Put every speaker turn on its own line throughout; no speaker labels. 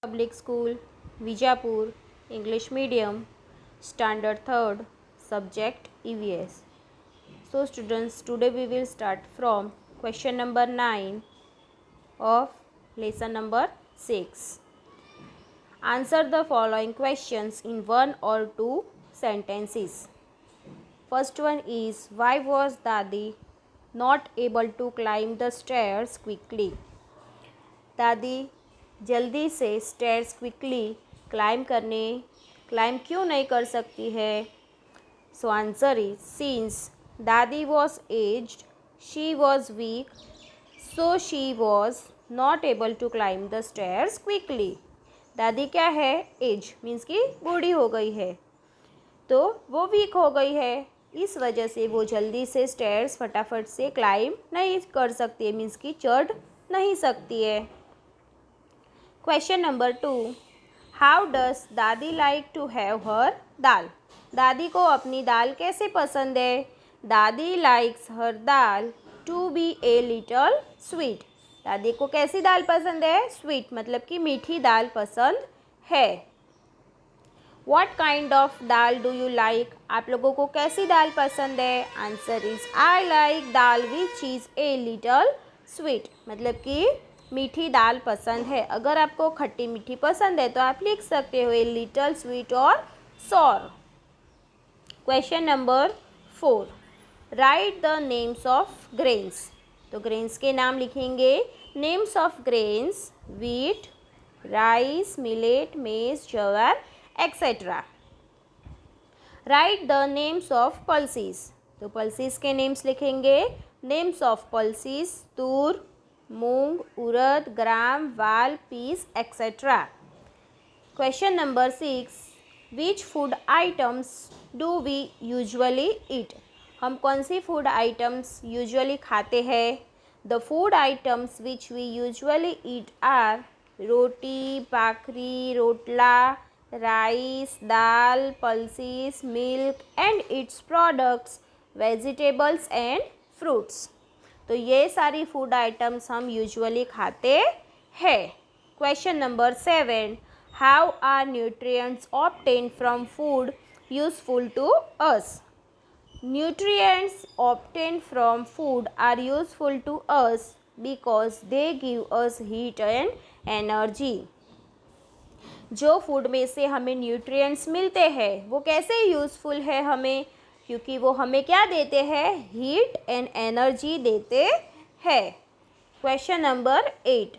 Public School, Vijapur, English Medium, Standard 3rd, Subject EVS. So students, today we will start from question number 9 of lesson number 6. Answer the following questions in one or two sentences. First one is, why was Dadi not able to climb the stairs quickly? दादी जल्दी से stairs quickly climb क्यों नहीं कर सकती है? So answer is, since dadi was aged, she was weak, so she was not able to climb the stairs quickly. दादी क्या है? एज मीन्स कि बूढ़ी हो गई है, तो वो वीक हो गई है, इस वजह से वो जल्दी से स्टेयर्स फटाफट से क्लाइम नहीं कर सकती है, मीन्स कि चढ़ नहीं सकती है. Question number 2, how does dadi like to have her dal? दादी को अपनी दाल कैसे पसंद है? Dadi likes her dal to be a little sweet. दादी को कैसी दाल पसंद है? स्वीट मतलब कि मीठी दाल पसंद है. What kind of dal do you like? आप लोगों को कैसी दाल पसंद है? Answer is, I like dal which is a little sweet मतलब कि मीठी दाल पसंद है. अगर आपको खट्टी मीठी पसंद है तो आप लिख सकते हो ए लिटल स्वीट और sour. Question number 4, write the names of grains. तो ग्रेन्स के नाम लिखेंगे. Names of grains, wheat, rice, millet, maize, jowar etcetera. Write the names of pulses. तो पल्सीज के नेम्स लिखेंगे. Names of पल्सीज, Toor, moong, urad, gram, val, peas etcetera. Question number 6, which food items do we usually eat? हम कौन सी food items usually खाते हैं? The food items which we usually eat are roti, bhakri, rotla, rice, dal, pulses, milk and its products, vegetables and fruits. तो ये सारी food items हम usually खाते हैं. Question number 7, how are nutrients obtain from food useful to us? Nutrients obtain from food are useful to us because they give us heat and energy. जो food में से हमें न्यूट्रिएंट्स मिलते हैं वो कैसे यूज़फुल है हमें? क्योंकि वो हमें क्या देते हैं? हीट एंड एनर्जी देते हैं. Question number 8,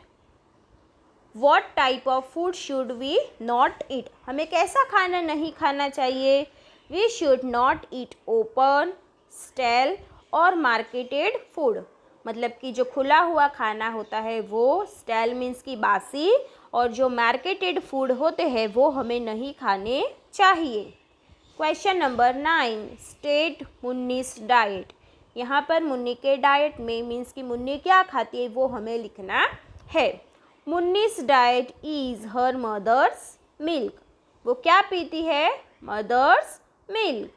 what type of food should we not eat? हमें कैसा खाना नहीं खाना चाहिए? We should not eat open, stale और मार्केटेड फूड. मतलब कि जो खुला हुआ खाना होता है वो, स्टेल मीन्स की बासी, और जो मार्केटेड फूड होते हैं वो हमें नहीं खाने चाहिए. Question number 9, state Munni's diet. यहाँ पर मुन्नी के डाइट में मीन्स कि मुन्नी क्या खाती है वो हमें लिखना है. Munni's diet is her mother's milk. वो क्या पीती है? Mother's milk.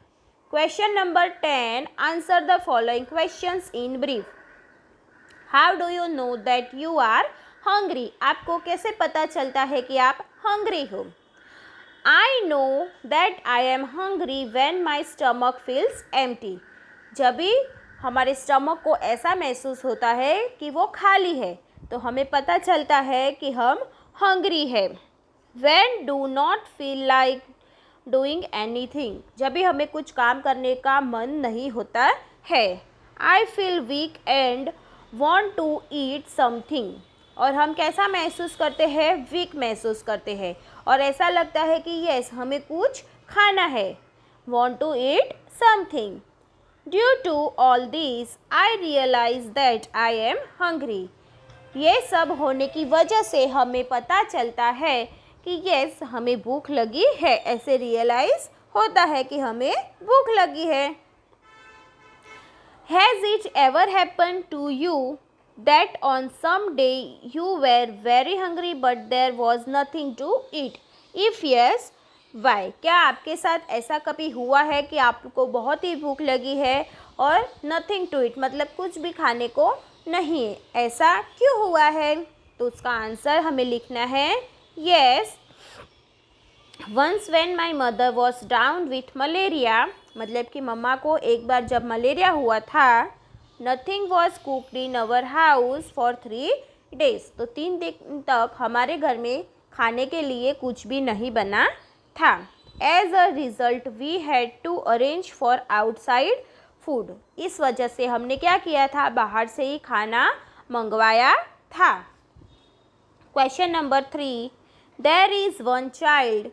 Question number 10, answer the following questions in brief. How do you know that you are hungry? आपको कैसे पता चलता है कि आप हंग्री हो? I know that I am hungry when my stomach feels empty. जब भी हमारे स्टमक को ऐसा महसूस होता है कि वो खाली है तो हमें पता चलता है कि हम हंग्री है. When do not feel like doing anything. जब भी हमें कुछ काम करने का मन नहीं होता है. I feel weak and want to eat something. और हम कैसा महसूस करते हैं? वीक महसूस करते हैं और ऐसा लगता है कि यस हमें कुछ खाना है. Want to eat something. Due to all this, I realize that I am hungry. ये सब होने की वजह से हमें पता चलता है कि यस हमें भूख लगी है. ऐसे रियलाइज होता है कि हमें भूख लगी है. Has it ever happened to you that on some day you were very hungry but there was nothing to eat? If yes, why? क्या आपके साथ ऐसा कभी हुआ है कि आपको बहुत ही भूख लगी है और nothing to eat मतलब कुछ भी खाने को नहीं है? ऐसा क्यों हुआ है? तो उसका आंसर हमें लिखना है yes, once when my mother was down with malaria, मतलब कि मम्मा को एक बार जब मलेरिया हुआ था, nothing was cooked in our house for 3 days, तो 3 दिन तक हमारे घर में खाने के लिए कुछ भी नहीं बना था. As a result we had to arrange for outside food, इस वजह से हमने क्या किया था, बाहर से ही खाना मंगवाया था. Question number 3, there is one child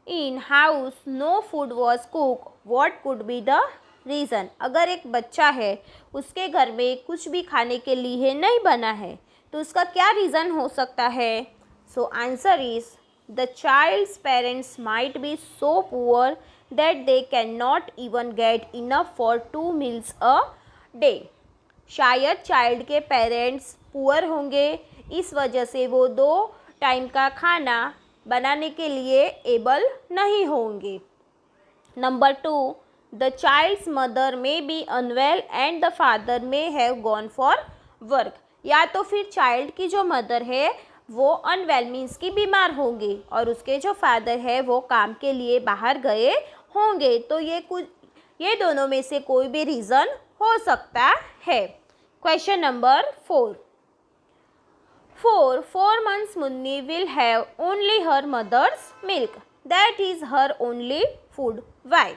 in house no food was cook, what could be the reason. अगर एक बच्चा है, उसके घर में कुछ भी खाने के लिए नहीं बना है, तो उसका क्या रीज़न हो सकता है. So answer is the child's parents might be so poor that they can not even get enough for 2 meals a day. शायद चाइल्ड के पेरेंट्स पुअर होंगे, इस वजह से वो 2 टाइम का खाना बनाने के लिए एबल नहीं होंगे. Number 2, the child's mother may be unwell and the father may have gone for work. या तो फिर चाइल्ड की जो मदर है वो अनवेल मीन्स की बीमार होंगे और उसके जो फादर है वो काम के लिए बाहर गए होंगे. तो ये दोनों में से कोई भी रीज़न हो सकता है. Question number 4, For 4 months Munni will have only her mother's milk. That is her only food. Why?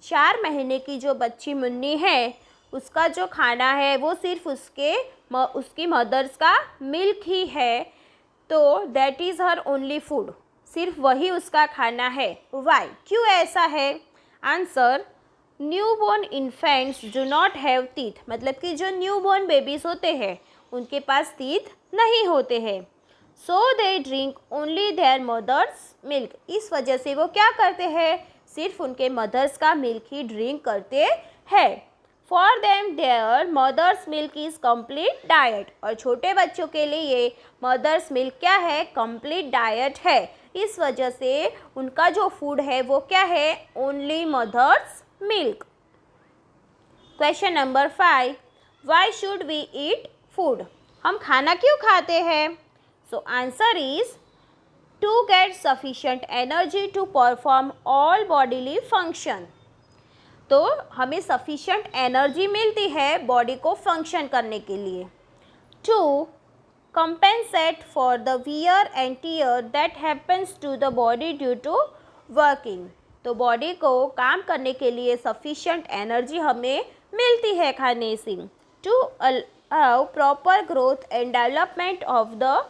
4 महीने की जो बच्ची मुन्नी है, उसका जो खाना है वो सिर्फ उसकी मदर्स का मिल्क ही है. तो that is her only food, सिर्फ वही उसका खाना है. वाई, क्यों ऐसा है. Answer, new born infants do not have teeth, मतलब कि जो न्यू बॉर्न बेबीज़ होते हैं उनके पास टीथ नहीं होते हैं. So they drink only their mother's milk, इस वजह से वो क्या करते हैं, सिर्फ उनके मदर्स का मिल्क ही ड्रिंक करते हैं. For them their mother's milk is complete diet, और छोटे बच्चों के लिए मदर्स मिल्क क्या है, कम्प्लीट डाइट है. इस वजह से उनका जो फूड है वो क्या है, only mother's milk. Question number 5, why should we eat food, हम खाना क्यों खाते हैं. So answer is to get sufficient energy to perform all bodily function. तो हमें सफिशेंट एनर्जी मिलती है बॉडी को फंक्शन करने के लिए. To compensate for the wear and tear that happens to the body due to working, तो body को काम करने के लिए सफिशेंट एनर्जी हमें मिलती है खाने से. To proper growth and development of the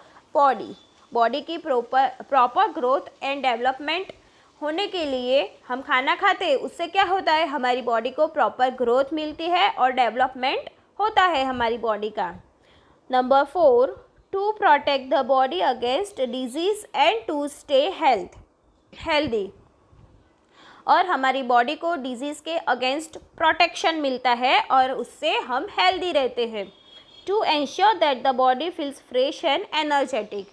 body की प्रॉपर ग्रोथ एंड डेवलपमेंट होने के लिए हम खाना खाते हैं. उससे क्या होता है, हमारी बॉडी को प्रॉपर ग्रोथ मिलती है और डेवलपमेंट होता है हमारी बॉडी का. Number 4, to protect the body against disease and to stay healthy, और हमारी बॉडी को डिजीज़ के अगेंस्ट प्रोटेक्शन मिलता है और उससे हम हेल्दी रहते हैं. To ensure that the body feels fresh and energetic,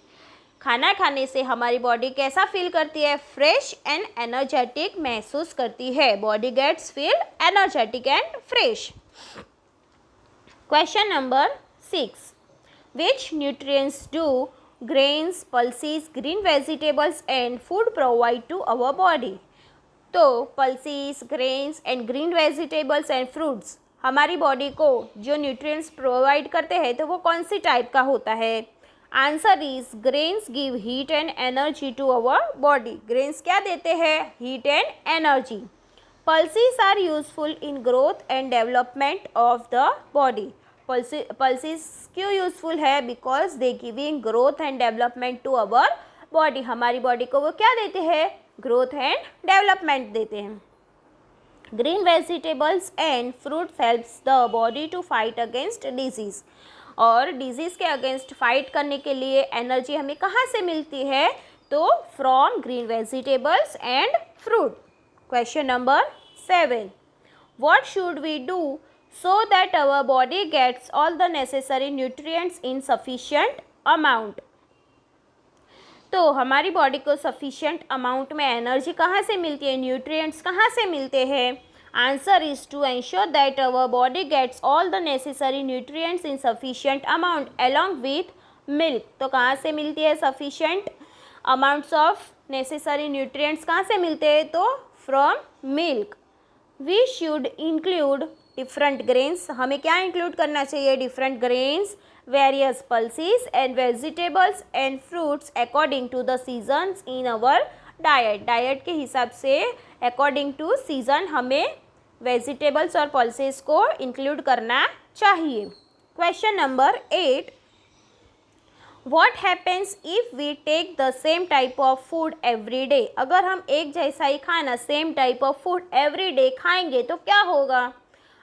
खाना खाने से हमारी बॉडी कैसा फील करती है, फ्रेश एंड एनर्जेटिक महसूस करती है. Body gets feel energetic and fresh. Question number 6, which nutrients do grains, pulses, green vegetables and food provide to our body. तो pulses, grains and green vegetables and fruits हमारी body को जो nutrients provide करते हैं तो वो कौन सी type का होता है. Answer is grains give heat and energy to our body. Grains क्या देते हैं, heat and energy. Pulses are useful in growth and development of the body. Pulses क्यों यूजफुल है, because they giving growth and development to our body. हमारी body को वो क्या देते हैं, ग्रोथ एंड डेवलपमेंट देते हैं. Green vegetables and fruits helps the body to fight against disease, और डिजीज़ के अगेंस्ट फाइट करने के लिए एनर्जी हमें कहाँ से मिलती है, तो from green vegetables and fruit. Question number 7, what should we do so that our body gets all the necessary nutrients in sufficient amount. तो हमारी बॉडी को सफिशिएंट अमाउंट में एनर्जी कहाँ से मिलती है, न्यूट्रिएंट्स कहाँ से मिलते हैं. Answer is to ensure that our body gets all the necessary nutrients in sufficient amount along with milk. तो कहाँ से मिलती है sufficient amounts of necessary nutrients कहाँ से मिलते हैं? तो from milk. We should include different grains, हमें क्या इंक्लूड करना चाहिए? Different grains, various pulses and vegetables and fruits according to the seasons in our diet. Diet के हिसाब से अकॉर्डिंग टू सीजन हमें वेजिटेबल्स और पल्सेस को इंक्लूड करना चाहिए। Question number 8, What happens if we take the same type of food every day? अगर हम एक जैसा ही खाना same type of food every day खाएंगे तो क्या होगा?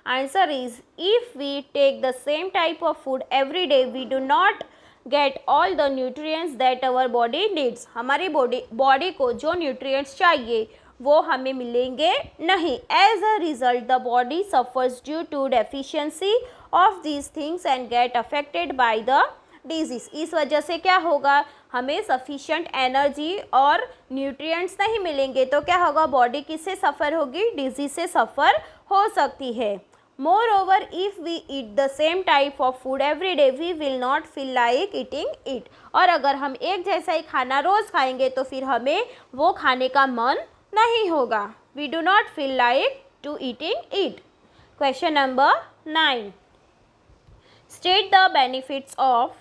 Answer is if we take the same type of food every day we do not get all the nutrients that our body needs. हमारी बॉडी को जो न्यूट्रिएंट्स चाहिए वो हमें मिलेंगे नहीं। As a result the body suffers due to deficiency of these things and get affected by the disease. इस वजह से क्या होगा? हमें सफिशिएंट एनर्जी और न्यूट्रिएंट्स नहीं मिलेंगे तो क्या होगा? बॉडी किससे सफ़र होगी? डिजीज से सफ़र हो सकती है। More if we eat the same type of food every day we will not feel like eating it. और अगर हम एक जैसा ही खाना रोज़ खाएंगे तो फिर हमें वो खाने का मन नहीं होगा। We do not feel like to eating it. Question number 9, state the benefits of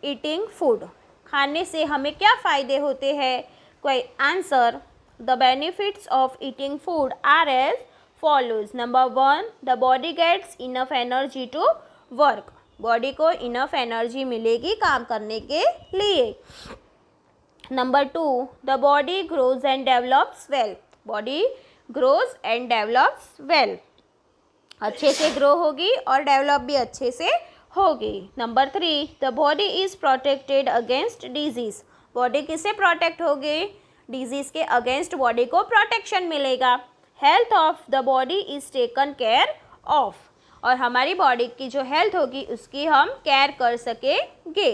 eating food. खाने से हमें क्या फ़ायदे होते हैं? कोई answer, the benefits of eating food are as follows. Number 1, the body gets enough energy to work. Body को enough energy मिलेगी काम करने के लिए। Number 2, the body grows and develops well. Body grows and develops well, अच्छे से grow होगी और डेवलप भी अच्छे से होगी। Number 3, the body is protected against disease. Body किससे प्रोटेक्ट होगी? डिजीज़ के अगेंस्ट बॉडी को प्रोटेक्शन मिलेगा। Health of the body is taken care of. और हमारी बॉडी की जो हेल्थ होगी उसकी हम केयर कर सकेंगे।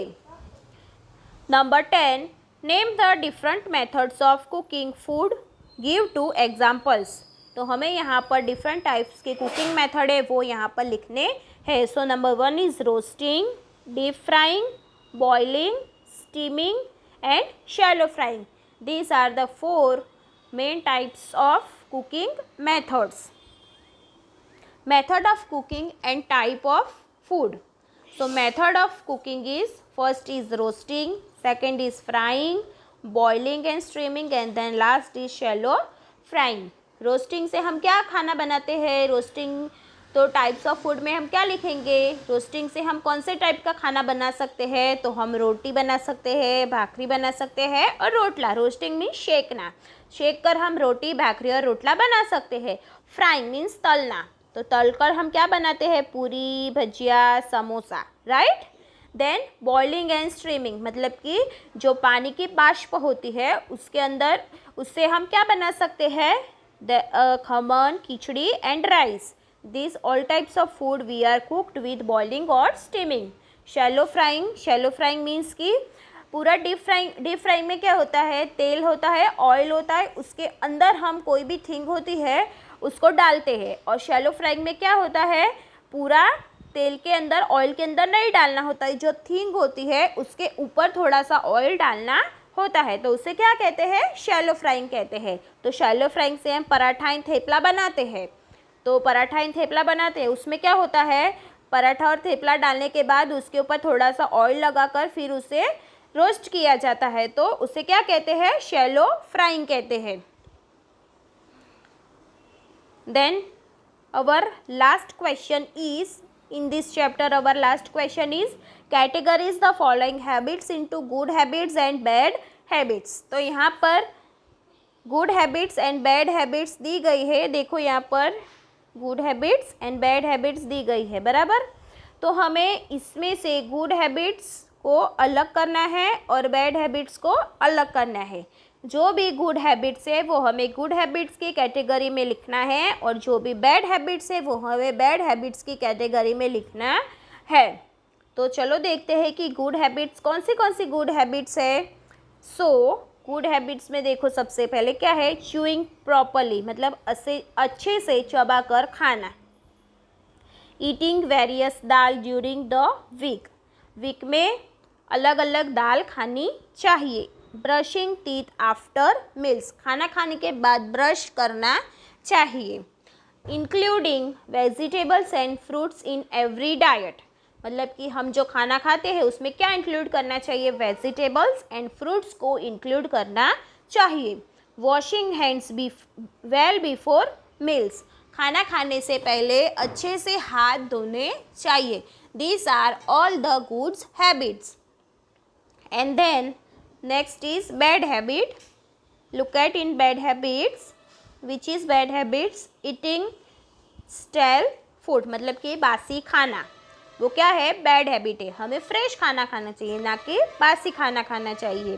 Number 10, name the different methods of cooking food, give 2 examples. तो हमें यहाँ पर डिफरेंट टाइप्स के कुकिंग मेथड है वो यहाँ पर लिखने है। So number 1 is roasting, deep frying, boiling, steaming and shallow frying. These are the 4 main types of cooking methods. Method of cooking and type of food. So method of cooking is, first is roasting, second is frying, boiling and steaming and then last is shallow frying. Roasting से हम क्या खाना बनाते हैं? Roasting तो types of food में हम क्या लिखेंगे? रोस्टिंग से हम कौन से टाइप का खाना बना सकते हैं? तो हम रोटी बना सकते हैं, भाकरी बना सकते हैं और रोटला। रोस्टिंग मीन्स शेकना, शेक कर हम रोटी, भाकरी और रोटला बना सकते हैं। फ्राइंग मीन्स तलना, तो तलकर हम क्या बनाते हैं? Puri, bhajiya, samosa, right. Then boiling and streaming, मतलब कि जो पानी की बाष्प होती है उसके अंदर, उससे हम क्या बना सकते हैं? Khaman, khichdi and rice. This all types of food we are cooked with boiling और steaming. Shallow frying, shallow frying means कि पूरा डीप फ्राइंग में क्या होता है? तेल होता है, ऑयल होता है, उसके अंदर हम कोई भी थिंग होती है उसको डालते हैं। और शैलो फ्राइंग में क्या होता है? पूरा तेल के अंदर, ऑयल के अंदर नहीं डालना होता है, जो थिंग होती है उसके ऊपर थोड़ा सा ऑयल डालना होता है, तो उसे क्या कहते हैं? शैलो फ्राइंग कहते हैं। तो शैलो फ्राइंग से हम पराठा एंड थेपला बनाते हैं। तो पराठा एंड थेपला बनाते हैं, उसमें क्या होता है? पराठा और थेपला डालने के बाद उसके ऊपर थोड़ा सा ऑयल लगाकर फिर उसे रोस्ट किया जाता है, तो उसे क्या कहते हैं? शैलो फ्राइंग कहते हैं। Then our last question is, in this chapter our last question is, categorize the following habits into good habits and bad habits. तो यहाँ पर good habits and bad habits दी गई है। देखो यहाँ पर good habits and bad habits दी गई है, बराबर। तो हमें इसमें से good habits को अलग करना है और bad habits को अलग करना है। जो भी गुड हैबिट्स है वो हमें गुड हैबिट्स की कैटेगरी में लिखना है और जो भी बैड हैबिट्स है वो हमें बैड हैबिट्स की कैटेगरी में लिखना है। तो चलो देखते हैं कि गुड हैबिट्स कौन सी गुड हैबिट्स है। सो गुड हैबिट्स में देखो सबसे पहले क्या है? च्यूइंग प्रॉपरली, मतलब अच्छे से चबा कर खाना। Eating various dal during the week, week में अलग अलग दाल खानी चाहिए। ब्रशिंग टीथ आफ्टर मील्स, खाना खाने के बाद ब्रश करना चाहिए। Including vegetables and fruits in every diet, मतलब कि हम जो खाना खाते हैं उसमें क्या इंक्लूड करना चाहिए, वेजिटेबल्स एंड फ्रूट्स को इंक्लूड करना चाहिए। Washing hands well before meals, खाना खाने से पहले अच्छे से हाथ धोने चाहिए। These are all the goods habits. And then next is bad habit. Look at in bad habits, which is bad habits, eating stale food, मतलब कि बासी खाना, वो क्या है, बैड हैबिट है। हमें फ्रेश खाना खाना चाहिए, ना कि बासी खाना खाना चाहिए।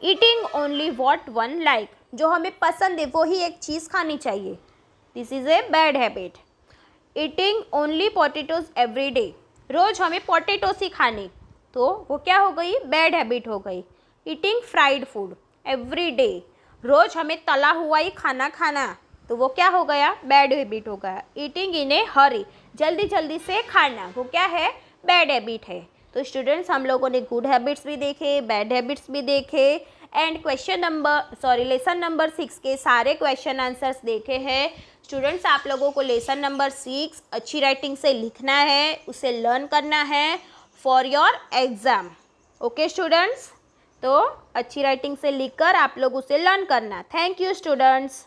Eating only what one like, जो हमें पसंद है वो ही एक चीज़ खानी चाहिए, this is a bad habit. Eating only potatoes every day, रोज़ हमें पोटैटोस ही खाने, तो वो क्या हो गई, बैड हैबिट हो गई। Eating fried food every day, रोज़ हमें तला हुआ ही खाना खाना, तो वो क्या हो गया, बैड हैबिट हो गया। ईटिंग इन ए हरी, जल्दी जल्दी से खाना, वो क्या है, बैड हैबिट है। तो स्टूडेंट्स, हम लोगों ने गुड हैबिट्स भी देखे, बैड हैबिट्स भी देखे, एंड लेसन नंबर 6 के सारे क्वेश्चन आंसर्स देखे हैं। स्टूडेंट्स, आप लोगों को लेसन नंबर 6 अच्छी राइटिंग से लिखना है, उसे लर्न करना है for your exam. Okay students, तो अच्छी राइटिंग से लिखकर आप लोग उसे लर्न करना। Thank you students.